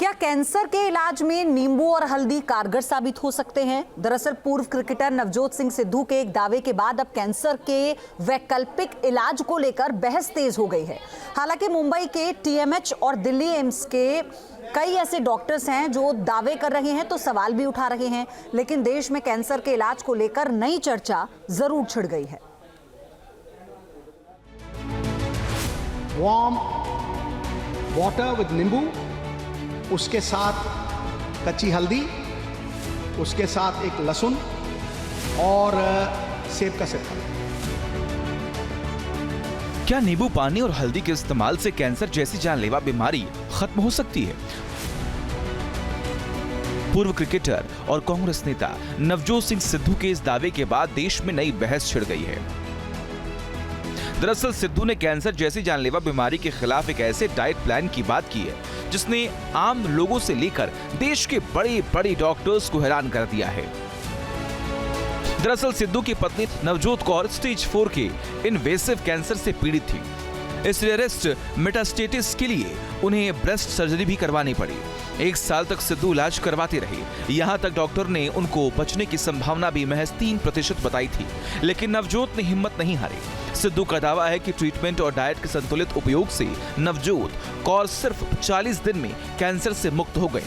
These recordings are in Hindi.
क्या कैंसर के इलाज में नींबू और हल्दी कारगर साबित हो सकते हैं? दरअसल पूर्व क्रिकेटर नवजोत सिंह सिद्धू के एक दावे के बाद अब कैंसर के वैकल्पिक इलाज को लेकर बहस तेज हो गई है। हालांकि मुंबई के टीएमएच और दिल्ली एम्स के कई ऐसे डॉक्टर्स हैं जो दावे कर रहे हैं तो सवाल भी उठा रहे हैं, लेकिन देश में कैंसर के इलाज को लेकर नई चर्चा जरूर छिड़ गई है। वार्म वाटर विद नींबू, उसके साथ कच्ची हल्दी, उसके साथ एक लहसुन और सेब का सिरका। क्या नींबू पानी और हल्दी के इस्तेमाल से कैंसर जैसी जानलेवा बीमारी खत्म हो सकती है? पूर्व क्रिकेटर और कांग्रेस नेता नवजोत सिंह सिद्धू के इस दावे के बाद देश में नई बहस छिड़ गई है। दरअसल सिद्धू ने कैंसर जैसी जानलेवा बीमारी के खिलाफ एक ऐसे डाइट प्लान की बात की है जिसने आम लोगों से लेकर देश के बड़े बड़े डॉक्टर्स को हैरान कर दिया है। दरअसल सिद्धू की पत्नी नवजोत कौर स्टेज 4 के इन्वेसिव कैंसर से पीड़ित थी। इस रेयरेस्ट मेटास्टेटिस के लिए उन्हें ब्रेस्ट सर्जरी भी करवानी पड़ी। 1 साल तक सिद्धू इलाज करवाते रहे। यहाँ तक डॉक्टर ने उनको बचने की संभावना भी महज 3% बताई थी, लेकिन नवजोत ने हिम्मत नहीं हारी। सिद्धू का दावा है कि ट्रीटमेंट और डाइट के संतुलित उपयोग से नवजोत कौर सिर्फ 40 दिन में कैंसर से मुक्त हो गए।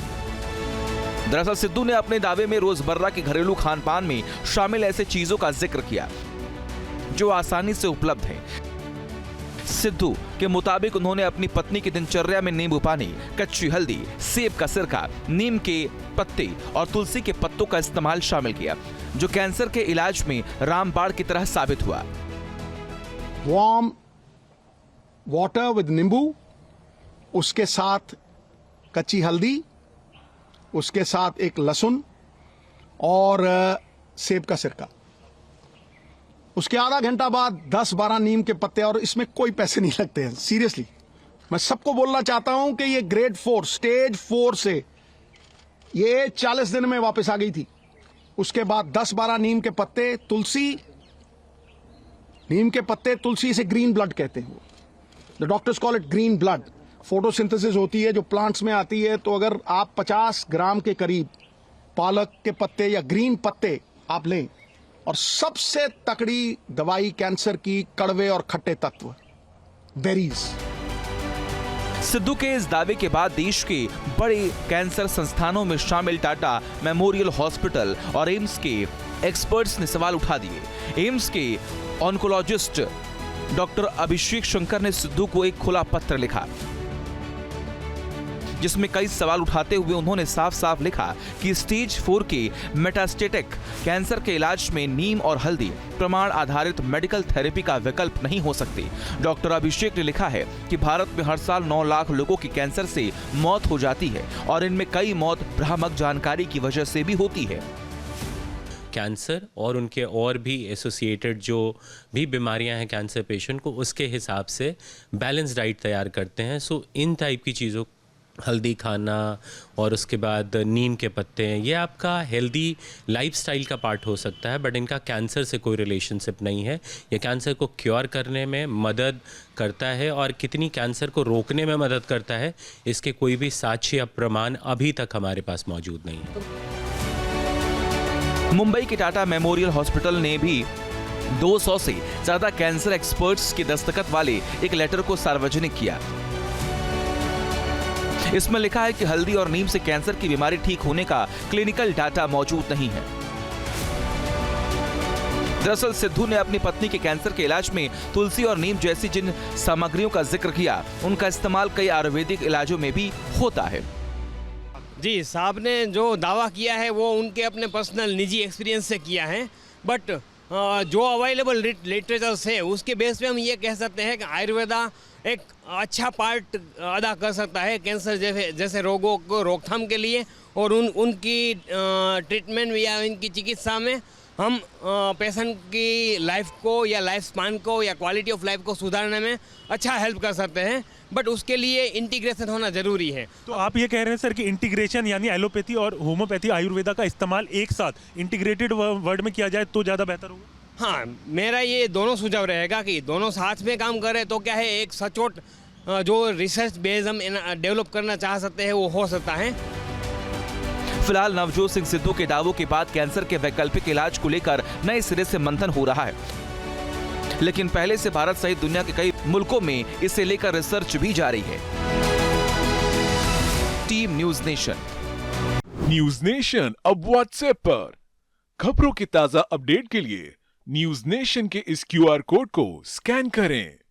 दरअसल सिद्धू ने अपने दावे में रोजमर्रा के घरेलू खान पान में शामिल ऐसे चीजों का जिक्र किया जो आसानी से उपलब्ध हैं। सिद्धू के मुताबिक उन्होंने अपनी पत्नी की दिनचर्या में नींबू पानी, कच्ची हल्दी, सेब का सिरका, नीम के पत्ते और तुलसी के पत्तों का इस्तेमाल शामिल किया, जो कैंसर के इलाज में रामबाण की तरह साबित हुआ। वार्म वाटर विद नींबू, उसके साथ कच्ची हल्दी, उसके साथ एक लहसुन और सेब का सिरका। उसके आधा घंटा बाद 10-12 नीम के पत्ते, और इसमें कोई पैसे नहीं लगते हैं। सीरियसली मैं सबको बोलना चाहता हूं कि ये ग्रेड 4 स्टेज 4 से ये 40 दिन में वापस आ गई थी। उसके बाद 10-12 नीम के पत्ते, तुलसी, नीम के पत्ते, तुलसी से ग्रीन ब्लड कहते हैं। The doctors call it green blood. Photosynthesis होती है जो प्लांट्स में आती है, तो अगर आप 50 ग्राम के करीब पालक के पत्ते या ग्रीन पत्ते आप लें, और सबसे तकड़ी दवाई कैंसर की, कड़वे और खट्टे तत्व, बेरीज। सिद्धू के इस दावे के बाद देश के बड़े कैंसर संस्थानों में शामिल टाटा मेमोरियल हॉस्पिटल और एम्स के एक्सपर्ट्स ने सवाल उठा दिए। एम्स के ऑन्कोलॉजिस्ट डॉक्टर अभिषेक शंकर ने सिद्धू को एक खुला पत्र लिखा जिसमें कई सवाल उठाते हुए उन्होंने साफ साफ लिखा कि स्टेज 4 के मेटास्टेटिक कैंसर के इलाज में नीम और हल्दी प्रमाण आधारित मेडिकल थेरेपी का विकल्प नहीं हो सकती। डॉक्टर अभिषेक ने लिखा है कि भारत में हर साल 9 लाख लोगों की कैंसर से मौत हो जाती है और इनमें कई मौत भ्रामक जानकारी की वजह से भी होती है। कैंसर और उनके और भी एसोसिएटेड जो भी बीमारियां हैं कैंसर पेशेंट को, उसके हिसाब से बैलेंस डाइट तैयार करते हैं। सो इन टाइप की चीज़ों, हल्दी खाना और उसके बाद नीम के पत्ते हैं, ये आपका हेल्दी लाइफस्टाइल का पार्ट हो सकता है, बट इनका कैंसर से कोई रिलेशनशिप नहीं है। ये कैंसर को क्योर करने में मदद करता है और कितनी कैंसर को रोकने में मदद करता है, इसके कोई भी साक्ष्य या प्रमाण अभी तक हमारे पास मौजूद नहीं है। मुंबई के टाटा मेमोरियल हॉस्पिटल ने भी 200 से ज्यादा कैंसर एक्सपर्ट्स के दस्तखत वाले एक लेटर को सार्वजनिक किया। इसमें लिखा है कि हल्दी और नीम से कैंसर की बीमारी ठीक होने का क्लिनिकल डाटा मौजूद नहीं है। दरअसल सिद्धू ने अपनी पत्नी के कैंसर के इलाज में तुलसी और नीम जैसी जिन सामग्रियों का जिक्र किया, उनका इस्तेमाल कई आयुर्वेदिक इलाजों में भी होता है। जी, साहब ने जो दावा किया है वो उनके अपने पर्सनल निजी एक्सपीरियंस से किया है, बट जो अवेलेबल लिटरेचर है उसके बेस पे हम ये कह सकते हैं कि आयुर्वेदा एक अच्छा पार्ट अदा कर सकता है कैंसर जैसे रोगों को रोकथाम के लिए, और उनकी ट्रीटमेंट या इनकी चिकित्सा में हम पेशेंट की लाइफ को या लाइफ स्पान को या क्वालिटी ऑफ लाइफ को सुधारने में अच्छा हेल्प कर सकते हैं, बट उसके लिए इंटीग्रेशन होना ज़रूरी है। तो आप ये कह रहे हैं सर कि इंटीग्रेशन यानी एलोपैथी और होम्योपैथी आयुर्वेदा का इस्तेमाल एक साथ इंटीग्रेटेड वर्ड में किया जाए तो ज़्यादा बेहतर होगा? हाँ, मेरा ये दोनों सुझाव रहेगा कि दोनों साथ में काम करें तो क्या है, एक सचोट जो रिसर्च बेस हम डेवलप करना चाह सकते हैं वो हो सकता है। फिलहाल नवजोत सिंह सिद्धू के दावों के बाद कैंसर के वैकल्पिक इलाज को लेकर नए सिरे से मंथन हो रहा है, लेकिन पहले से भारत सहित दुनिया के कई मुल्कों में इसे लेकर रिसर्च भी जारी है। Team news nation. News nation अब व्हाट्सएप पर खबरों की ताजा अपडेट के लिए न्यूज नेशन के इस QR कोड को स्कैन करें।